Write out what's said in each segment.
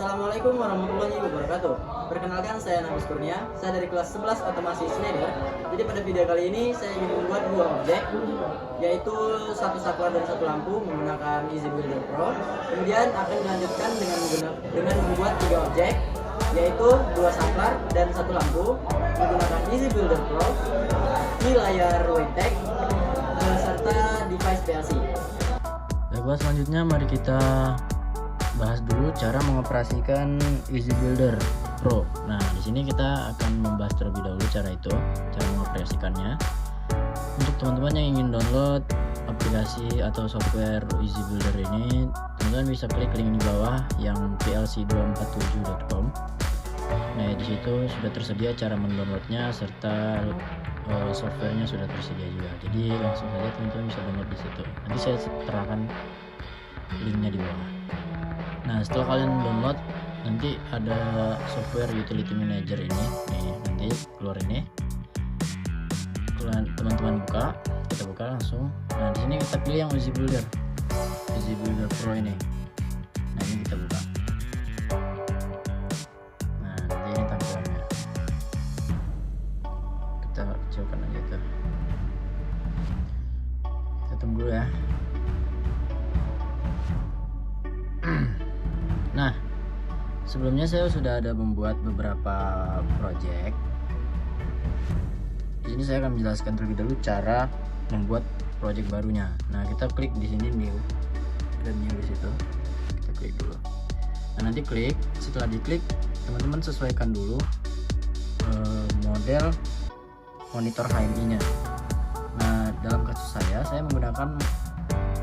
Assalamualaikum warahmatullahi wabarakatuh. Perkenalkan, saya Nabis Kurnia. Saya dari kelas 11 Otomasi Schneider. Jadi pada video kali ini saya ingin membuat dua objek, yaitu satu saklar dan satu lampu menggunakan EasyBuilder Pro. Kemudian akan dilanjutkan dengan membuat tiga objek, yaitu dua saklar dan satu lampu menggunakan EasyBuilder Pro di layar WinTech beserta device PLC. Baiklah, selanjutnya mari kita bahas dulu cara mengoperasikan EasyBuilder Pro. Nah, di sini kita akan membahas terlebih dahulu cara mengoperasikannya. Untuk teman-teman yang ingin download aplikasi atau software EasyBuilder ini, teman-teman bisa klik link di bawah yang plc247.com. Nah, di situ sudah tersedia cara mendownloadnya serta softwarenya sudah tersedia juga. Jadi langsung saja teman-teman bisa download di situ. Nanti saya terangkan linknya di bawah. Nah, setelah kalian download, nanti ada software utility manager ini, nih nanti keluar ini. Teman-teman kita buka langsung. Nah, di sini kita pilih yang EasyBuilder Pro ini. Nah, ini kita buka. Nah, nanti ini tampilannya. Kita kecilkan aja tuh. Kita tunggu ya. Nah, sebelumnya saya sudah ada membuat beberapa project. Di sini saya akan menjelaskan terlebih dahulu cara membuat project barunya. Nah, kita klik di sini new, dan new di situ. Kita klik dulu. Nah, nanti klik. Setelah diklik, teman-teman sesuaikan dulu model monitor HMI-nya. Nah, dalam kasus saya menggunakan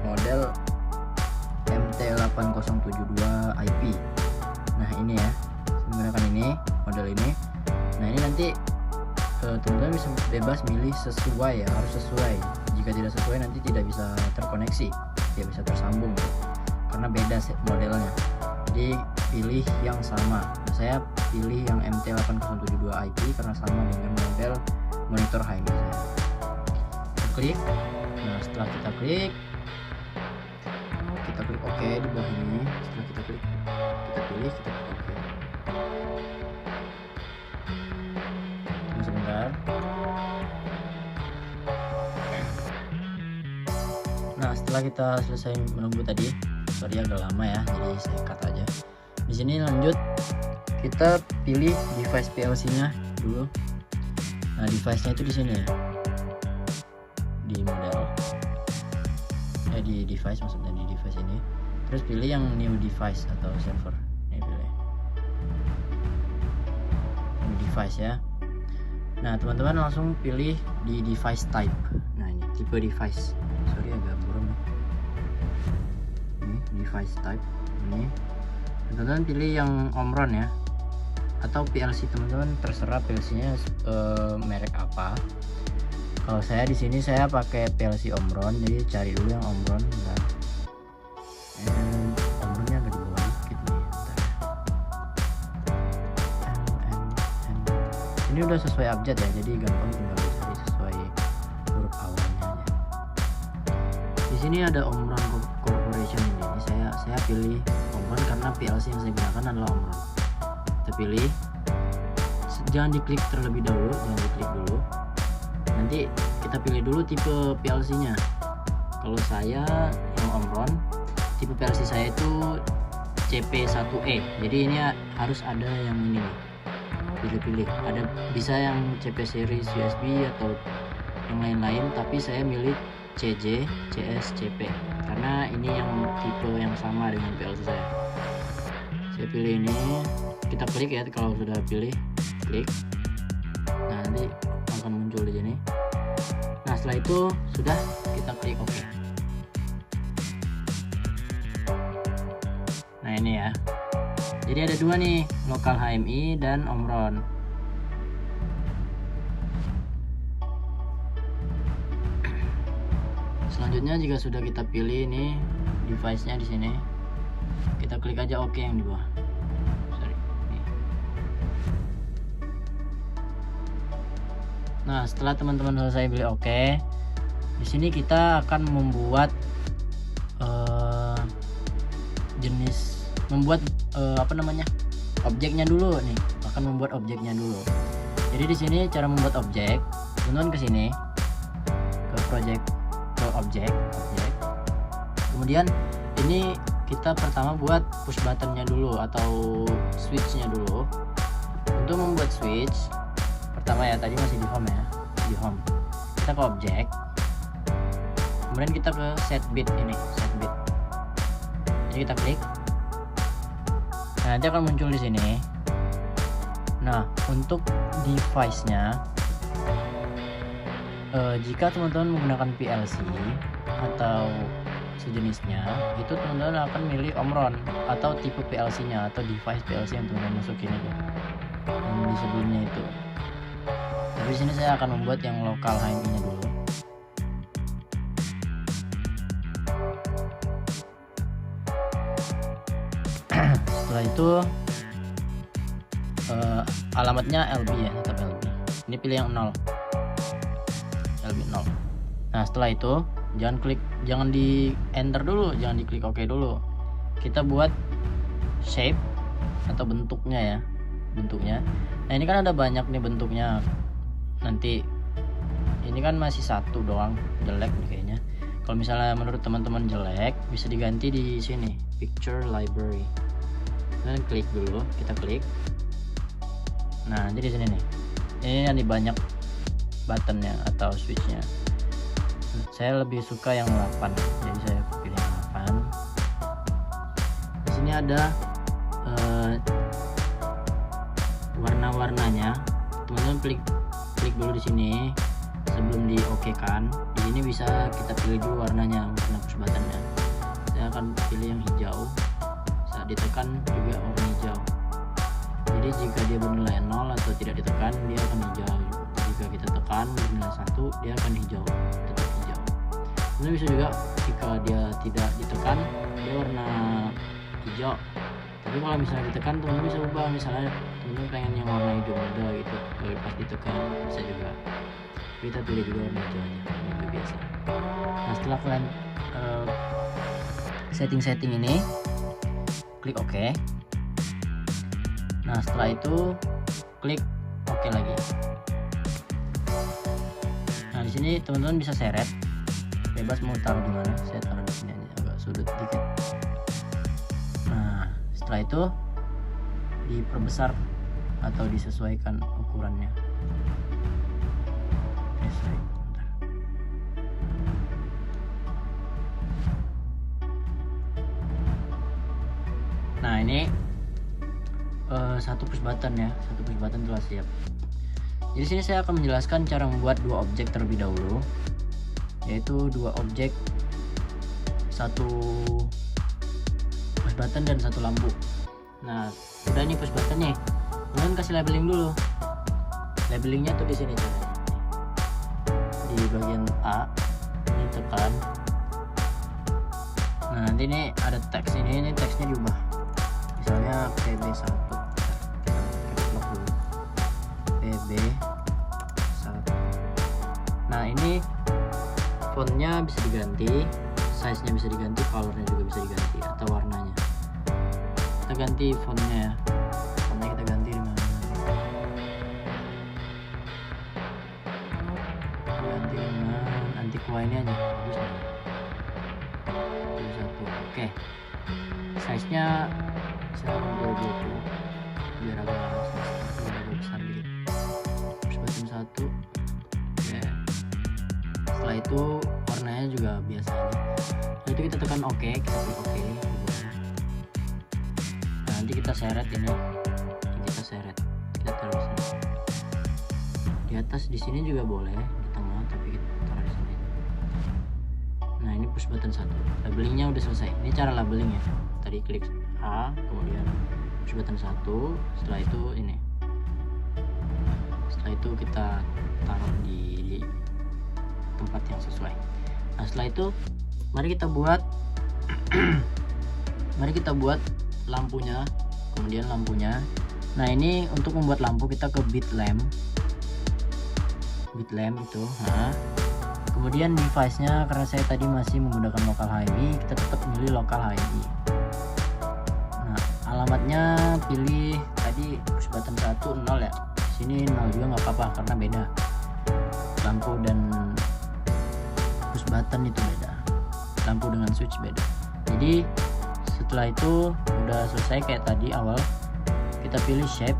model MT8072 IP. Nah, ini ya, saya menggunakan ini, model ini. Nah, ini nanti teman-teman bisa bebas milih sesuai ya, harus sesuai. Jika tidak sesuai nanti tidak bisa terkoneksi, tidak bisa tersambung karena beda modelnya. Jadi pilih yang sama. Nah, saya pilih yang MT8072 IP karena sama dengan model monitor HMI saya. Kita klik. Nah, setelah kita klik OK di bawah ini. Setelah kita klik, kita pilih, kita klik OK. Tunggu sebentar. Nah, setelah kita selesai menunggu tadi, sorry agak lama ya, jadi saya cut aja. Di sini lanjut, kita pilih device PLC-nya dulu. Nah, device-nya itu di sini ya, di model. Di device, maksudnya di device ini. Terus pilih yang new device atau server. Ini pilih new device ya. Nah, teman-teman langsung pilih di device type. Nah, ini tipe device. Sorry agak buram ya. Ini device type. Ini teman-teman pilih yang Omron ya, atau PLC teman-teman terserah PLC-nya merek apa. Kalau saya di sini saya pakai PLC Omron, jadi cari dulu yang Omron. Bentar. Omronnya agak di bawah dikit nih. Ini udah sesuai abjad ya, jadi gampang tinggal cari sesuai huruf awalnya aja. Di sini ada Omron Corporation ini saya pilih Omron karena PLC yang saya gunakan adalah Omron. Kita pilih. Jangan diklik terlebih dahulu, jangan diklik dulu. Nanti kita pilih dulu tipe PLC-nya. Kalau saya yang Omron, tipe PLC saya itu CP1E. Jadi ini harus ada yang ini nih. Pilih-pilih. Ada bisa yang CP series USB atau yang lain-lain, tapi saya milih CJ, CS, CP karena ini yang tipe yang sama dengan PLC saya. Saya pilih ini. Kita klik ya kalau sudah pilih, klik. Nah, nanti akan muncul di sini. Nah, setelah itu sudah, kita klik OK. Nah, ini ya. Jadi ada dua nih, lokal HMI dan Omron. Selanjutnya jika sudah kita pilih ini device-nya di sini, kita klik aja OK yang di bawah. Nah, setelah teman-teman selesai pilih OK, di sini kita akan membuat objeknya dulu nih, akan membuat objeknya dulu. Jadi di sini cara membuat objek, teman-teman ke sini ke project, ke objek. Kemudian ini kita pertama buat push buttonnya dulu atau switchnya dulu. Untuk membuat switch pertama ya, tadi masih di home ya, di home kita ke objek, kemudian kita ke set bit ini, set bit. Jadi kita klik. Nah, nanti akan muncul di sini. Nah, untuk device-nya, jika teman-teman menggunakan PLC atau sejenisnya, itu teman-teman akan milih Omron atau tipe PLC-nya atau device PLC yang teman-teman masukin itu, yang di sebelumnya itu. Tapi di sini saya akan membuat yang lokal HMI-nya dulu. Setelah itu alamatnya LB ya, tetap LB. Ini pilih yang 0, LB 0. Nah, setelah itu jangan di enter dulu, jangan diklik OK dulu. Kita buat shape atau bentuknya ya, bentuknya. Nah, ini kan ada banyak nih bentuknya. Nanti ini kan masih satu doang, jelek nih kayaknya. Kalau misalnya menurut teman-teman jelek, bisa diganti di sini, picture library. Dan klik dulu, kita klik. Nah, jadi sini nih, ini ada banyak buttonnya atau switchnya. Saya lebih suka yang 8, jadi saya pilih yang 8. Di sini ada warna-warnanya. Teman-teman klik dulu di sini sebelum di OK kan. Di sini bisa kita pilih dulu warnanya, warna push buttonnya. Saya akan pilih yang hijau. Saat ditekan juga warna hijau. Jadi jika dia bernilai 0 atau tidak ditekan, dia akan hijau. Jika kita tekan bernilai 1, dia akan hijau, tetap hijau. Kemudian bisa juga jika dia tidak ditekan, dia warna hijau. Tapi kalau misalnya ditekan, teman-teman bisa ubah. Misalnya teman-teman pengen yang warna hijau muda gitu, kalau pas ditekan bisa juga. Kita pilih juga warna hijaunya, itu biasa. Nah, setelah kalian setting ini, klik OK. Nah, setelah itu klik OK lagi. Nah, di sini teman-teman bisa seret, bebas mau taruh di mana. Saya taruh di sini aja, agak sudut dikit. Nah, setelah itu diperbesar atau disesuaikan ukurannya. Nah, ini satu push button ya, satu push button telah siap. Jadi sini saya akan menjelaskan cara membuat dua objek terlebih dahulu, yaitu dua objek, satu push button dan satu lampu. Nah, udah nih push button nih, kemudian kasih labeling dulu. Labelingnya tuh di sini caranya. Di bagian A, ini tekan. Nah, nanti ini ada teks ini teksnya diubah. Misalnya PB1, PB1. Nah, ini fontnya bisa diganti, size-nya bisa diganti, color-nya juga bisa diganti atau warnanya. Kita ganti fontnya ya. Fontnya kita ganti di mana? Ganti dengan anti kuah ini aja. Bagus nih. Satu. Oke. Size-nya saya 220 biar agak besar dikit. Push button 1. Oke. Setelah itu warnanya juga biasa aja. Setelah itu kita tekan OK, kita klik OK. Nah, nanti kita seret ini. Kita seret. Kita taruh di sini. Di atas di sini juga boleh, di tengah, tapi kita taruh di sini. Nah, ini push button 1. Labelingnya udah selesai. Ini cara labelingnya. Tadi klik A, kemudian push button 1. Setelah itu ini. Setelah itu kita taruh di tempat yang sesuai. Nah, setelah itu mari kita buat lampunya. Kemudian lampunya. Nah, ini untuk membuat lampu kita ke bit lamp itu. Nah, kemudian device-nya, karena saya tadi masih menggunakan local HMI, kita tetap milih local HMI. Nah, alamatnya pilih tadi push button 1 0 ya. Sini 0 juga nggak apa-apa karena beda. Lampu dan push button itu beda. Lampu dengan switch beda. Jadi setelah itu udah selesai kayak tadi awal, kita pilih shape.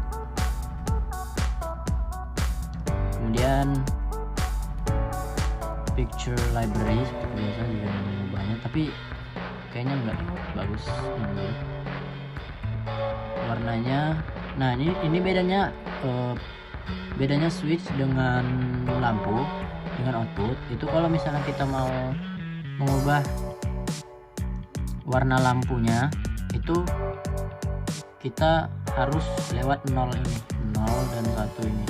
Kemudian picture library seperti biasa juga banyak, tapi kayaknya enggak bagus ini warnanya. Nah ini bedanya switch dengan lampu dengan output itu. Kalau misalnya kita mau mengubah warna lampunya itu kita harus lewat 0 ini, 0 dan 1 ini.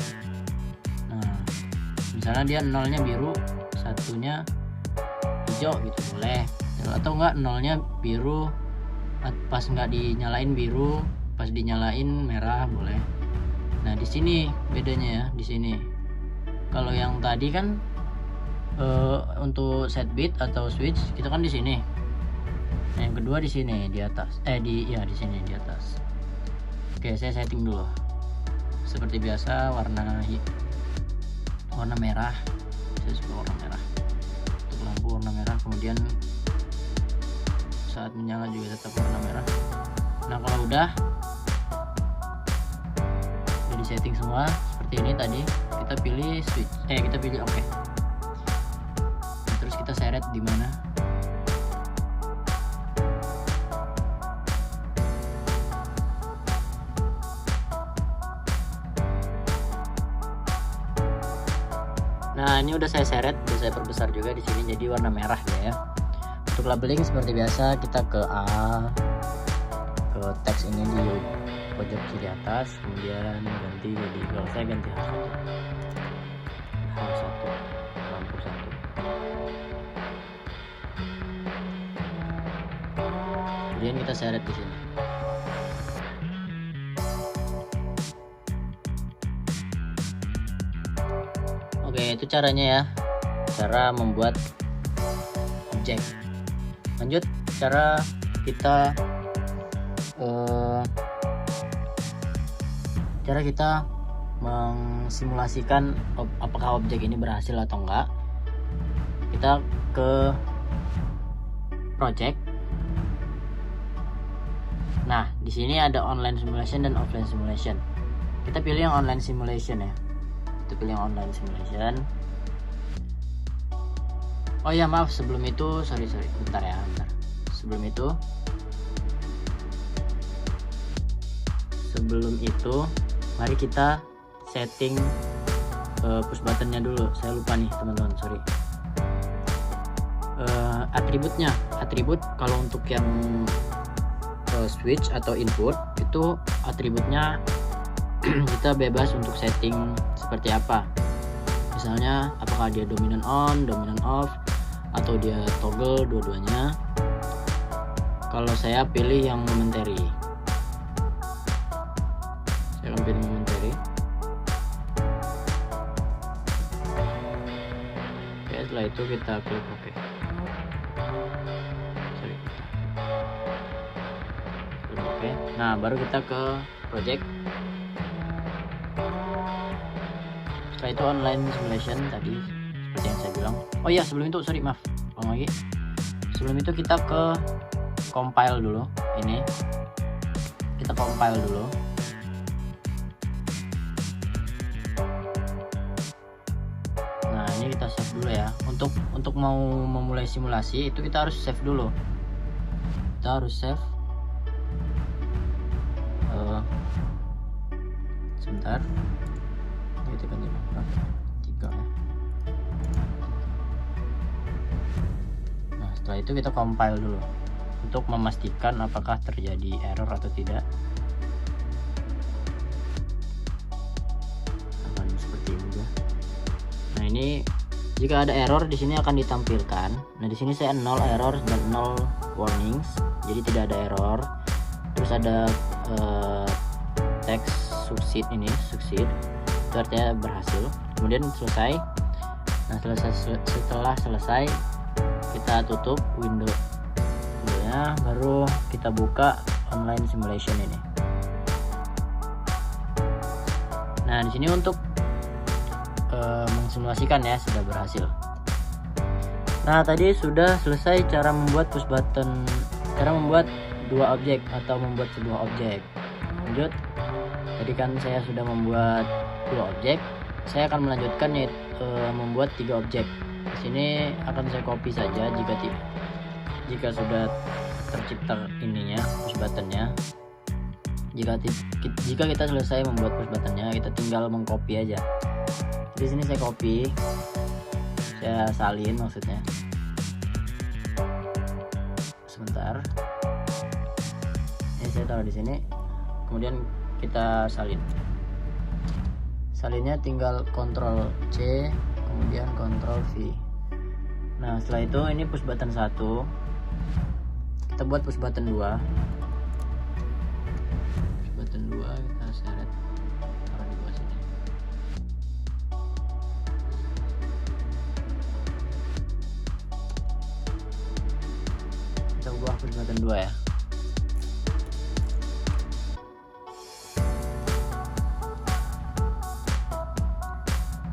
Nah misalnya dia 0-nya biru, 1-nya hijau gitu boleh, atau enggak 0-nya biru pas nggak dinyalain biru, pas dinyalain merah boleh. Nah di sini bedanya ya, di sini. Kalau yang tadi kan untuk set bit atau switch kita kan di sini. Nah, yang kedua di sini di atas, di sini di atas. Oke, saya setting dulu. Seperti biasa warna merah. Saya suka warna merah. Untuk lampu warna merah, kemudian saat menyala juga tetap warna merah. Nah kalau udah di setting semua seperti ini tadi, kita pilih switch, kita pilih oke. Terus kita seret di mana? Nah ini udah saya seret, udah saya perbesar juga di sini jadi warna merah ya. Untuk labeling seperti biasa kita ke teks ini di pojok kiri atas, kemudian ganti jadi, kalau saya ganti H1 lampu 1. Kemudian kita seret di sini. Oke, itu caranya ya, cara membuat objek. Lanjut, cara kita mengsimulasikan apakah objek ini berhasil atau enggak. Kita ke project. Nah, di sini ada online simulation dan offline simulation. Kita pilih yang online simulation ya. Kita pilih yang online simulation. Oh ya maaf, sebelum itu sorry bentar. Sebelum itu mari kita setting push buttonnya dulu. Saya lupa nih teman-teman, sorry. Atribut kalau untuk yang switch atau input itu atributnya kita bebas untuk setting seperti apa. Misalnya apakah dia dominan on, dominan off, atau dia toggle dua-duanya. Kalau saya pilih yang momentary. Saya akan pilih momentary. Oke, setelah itu kita klik OK. Oke. Nah, baru kita ke project. Setelah itu online simulation tadi seperti yang saya bilang. Oh iya, sebelum itu sorry maaf, ulang lagi. Sebelum itu kita ke compile dulu. Ini kita compile dulu. Nah ini kita save dulu ya. Untuk mau memulai simulasi itu kita harus save dulu. Kita harus save. Sebentar. Kita ganti 3 ya. Nah setelah itu kita compile dulu untuk memastikan apakah terjadi error atau tidak. Akan seperti ini juga. Nah ini jika ada error di sini akan ditampilkan. Nah di sini saya 0 error dan 0 warnings, jadi tidak ada error. Terus ada teks succeed itu artinya berhasil. Kemudian selesai. Nah setelah selesai kita tutup windownya, baru kita buka online simulation ini. Nah, di sini untuk mengsimulasikan ya sudah berhasil. Nah, tadi sudah selesai cara membuat push button, cara membuat dua objek atau membuat sebuah objek. Lanjut. Tadi kan saya sudah membuat dua objek. Saya akan melanjutkan yaitu membuat tiga objek. Di sini akan saya copy saja jika sudah tercipta ininya push buttonnya. Jika kita selesai membuat push buttonnya, kita tinggal mengcopy aja. Di sini saya copy, saya salin maksudnya. Sebentar. Ini saya taruh di sini. Kemudian kita salin. Salinnya tinggal Ctrl C, kemudian Ctrl V. Nah, setelah itu ini push button 1. Kita buat push button 2. Push button 2 kita seret taruh di bawah sini. Kita ubah push button 2 ya.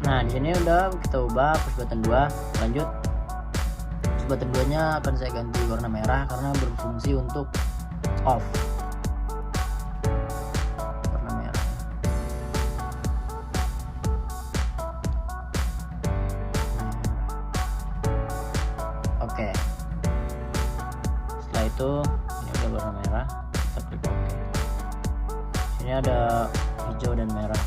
Nah, di sini udah kita ubah push button 2. Lanjut. Push button 2-nya akan saya ganti warna merah karena berfungsi untuk off. Warna merah. Oke. Setelah itu ini udah warna merah, kita klik OK. Sini ada hijau dan merah.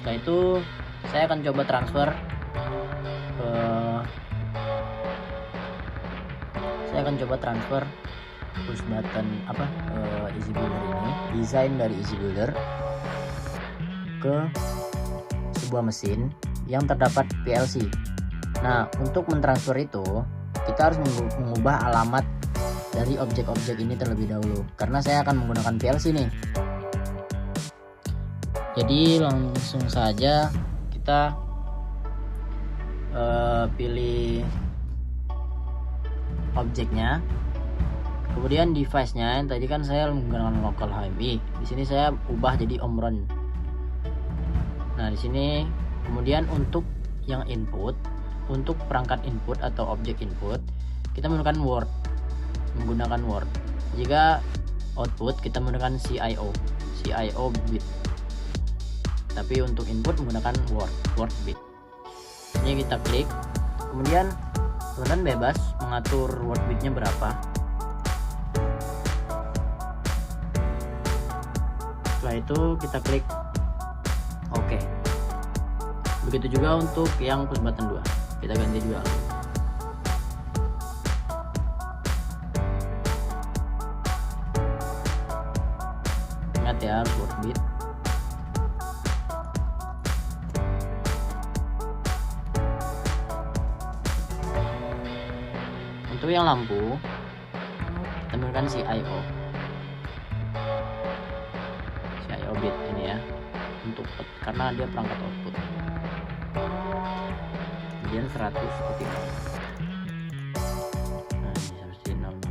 Setelah itu saya akan coba transfer push button Easy Builder ini, desain dari Easy Builder ke sebuah mesin yang terdapat PLC. Nah, untuk mentransfer itu kita harus mengubah alamat dari objek-objek ini terlebih dahulu karena saya akan menggunakan PLC nih. Jadi langsung saja kita pilih objeknya, kemudian device-nya. Yang tadi kan saya menggunakan local HMI, di sini saya ubah jadi Omron. Nah, di sini kemudian untuk yang input, untuk perangkat input atau objek input kita menggunakan Word. Jika output kita menggunakan CIO bit. Tapi untuk input menggunakan word bit. Ini kita klik, kemudian teman-teman bebas mengatur word bitnya berapa. Setelah itu kita klik OK. Begitu juga untuk yang push button 2, kita ganti juga. Ingat ya, word bit. Untuk yang lampu kita menggunakan CIO bit ini ya, untuk karena dia perangkat output. Kemudian 100 seperti ini. Nah,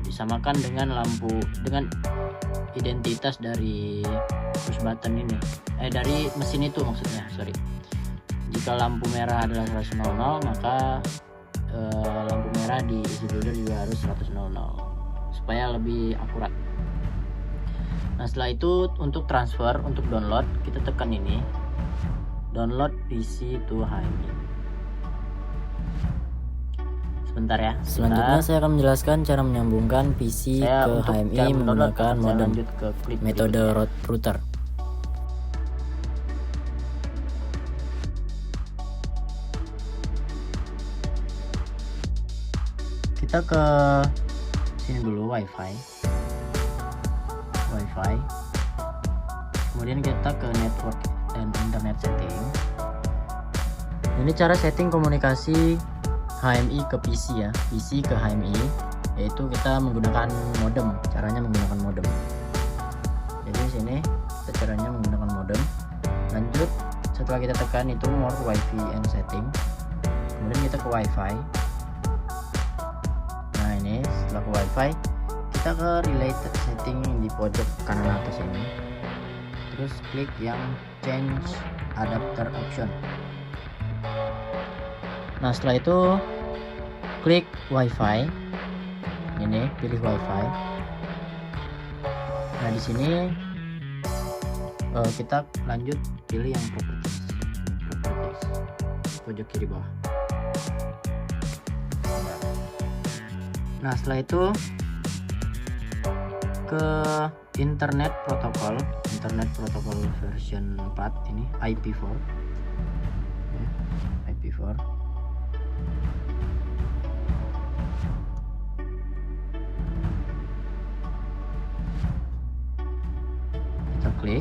disamakan dengan lampu, dengan identitas dari push button ini, dari mesin itu maksudnya, sorry. Jika lampu merah adalah 100 maka lampu merah di Easy Builder juga harus 100 supaya lebih akurat. Nah, setelah itu untuk transfer, untuk download kita tekan ini, download PC to HMI. Sebentar ya. Selanjutnya saya akan menjelaskan cara menyambungkan PC ke HMI menggunakan modem metode router. Kita ke sini dulu, wifi, kemudian kita ke network dan internet setting. Ini cara setting komunikasi HMI ke PC ya, PC ke HMI, yaitu kita menggunakan modem. Caranya menggunakan modem. Jadi di sini kita caranya menggunakan modem. Lanjut, setelah kita tekan itu more wifi and setting, kemudian kita ke wifi. Nah, ini setelah ke wifi kita ke related setting di pojok kanan atas ini, terus klik yang change adapter option. Nah setelah itu klik wifi, ini pilih wifi. Nah di sini kita lanjut pilih yang properties pojok kiri bawah. Nah setelah itu ke internet protokol version 4 ini IP4 ya, IP4. Kita klik.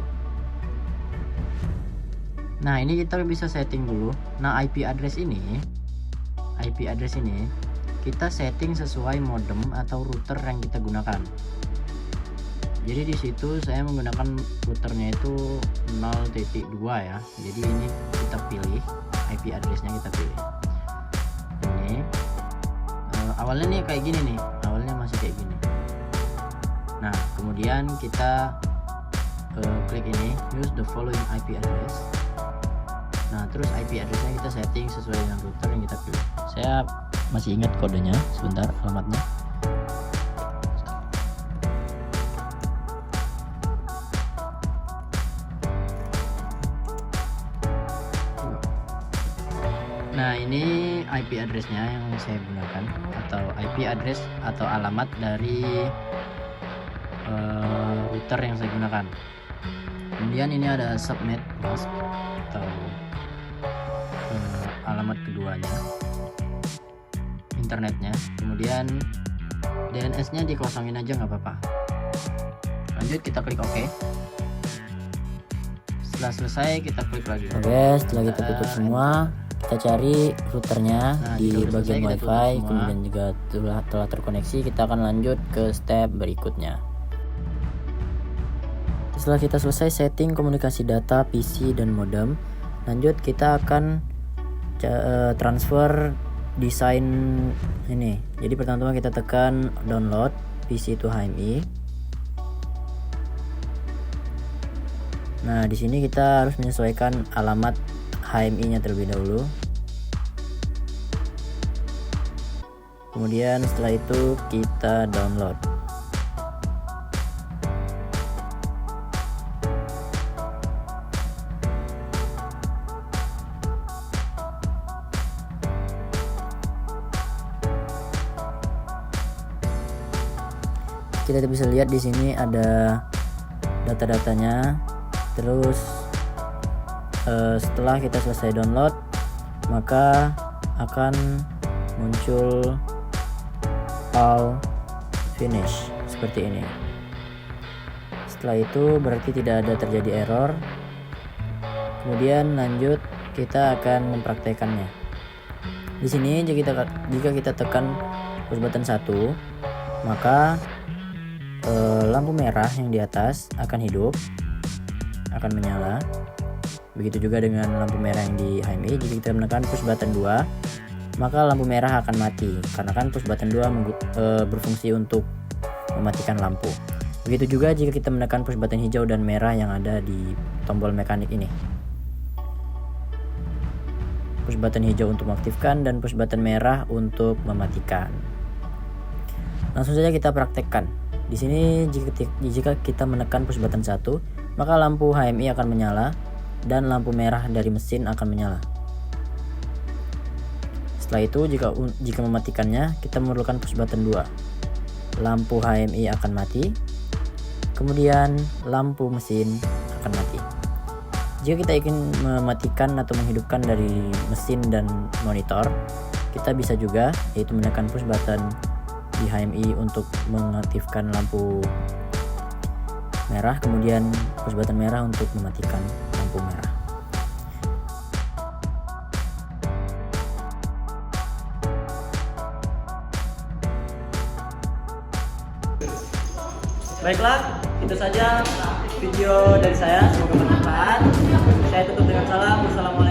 Nah ini kita bisa setting dulu. Nah IP address ini kita setting sesuai modem atau router yang kita gunakan. Jadi di situ saya menggunakan routernya itu 0.2 ya. Jadi ini kita pilih IP addressnya, kita pilih ini. Awalnya nih kayak gini nih, awalnya masih kayak gini. Nah kemudian kita klik ini use the following IP address. Nah terus IP addressnya kita setting sesuai dengan router yang kita pilih. Saya masih ingat kodenya, sebentar, alamatnya. Nah ini IP addressnya yang saya gunakan, atau IP address atau alamat dari router yang saya gunakan. Kemudian ini ada subnet mask atau alamat keduanya, internetnya. Kemudian DNS-nya dikosongin aja nggak apa-apa. Lanjut kita klik OK. Setelah selesai kita klik lagi. Oke, setelah kita tutup semua, kita cari routernya di bagian wifi, kemudian juga telah terkoneksi. Kita akan lanjut ke step berikutnya. Setelah kita selesai setting komunikasi data PC dan modem, lanjut kita akan transfer desain ini. Jadi pertama-tama kita tekan download PC to HMI. Nah di sini kita harus menyesuaikan alamat HMI-nya terlebih dahulu. Kemudian setelah itu kita download. Kita bisa lihat di sini ada data-datanya. Terus setelah kita selesai download, maka akan muncul all finish seperti ini. Setelah itu berarti tidak ada terjadi error. Kemudian lanjut kita akan mempraktekannya. Di sini jika kita tekan push button 1, maka lampu merah yang di atas akan hidup, akan menyala. Begitu juga dengan lampu merah yang di HMI. Jika kita menekan push button 2, maka lampu merah akan mati, karena kan push button 2 berfungsi untuk mematikan lampu. Begitu juga jika kita menekan push button hijau dan merah yang ada di tombol mekanik ini. Push button hijau untuk mengaktifkan dan push button merah untuk mematikan. Langsung saja kita praktekkan. Di sini jika kita menekan push button 1, maka lampu HMI akan menyala dan lampu merah dari mesin akan menyala. Setelah itu jika mematikannya, kita memerlukan push button 2. Lampu HMI akan mati. Kemudian lampu mesin akan mati. Jika kita ingin mematikan atau menghidupkan dari mesin dan monitor, kita bisa juga, yaitu menekan push button di HMI untuk mengaktifkan lampu merah, kemudian push button merah untuk mematikan lampu merah. Baiklah, itu saja video dari saya. Semoga bermanfaat. Saya tutup dengan salam. Wassalamualaikum.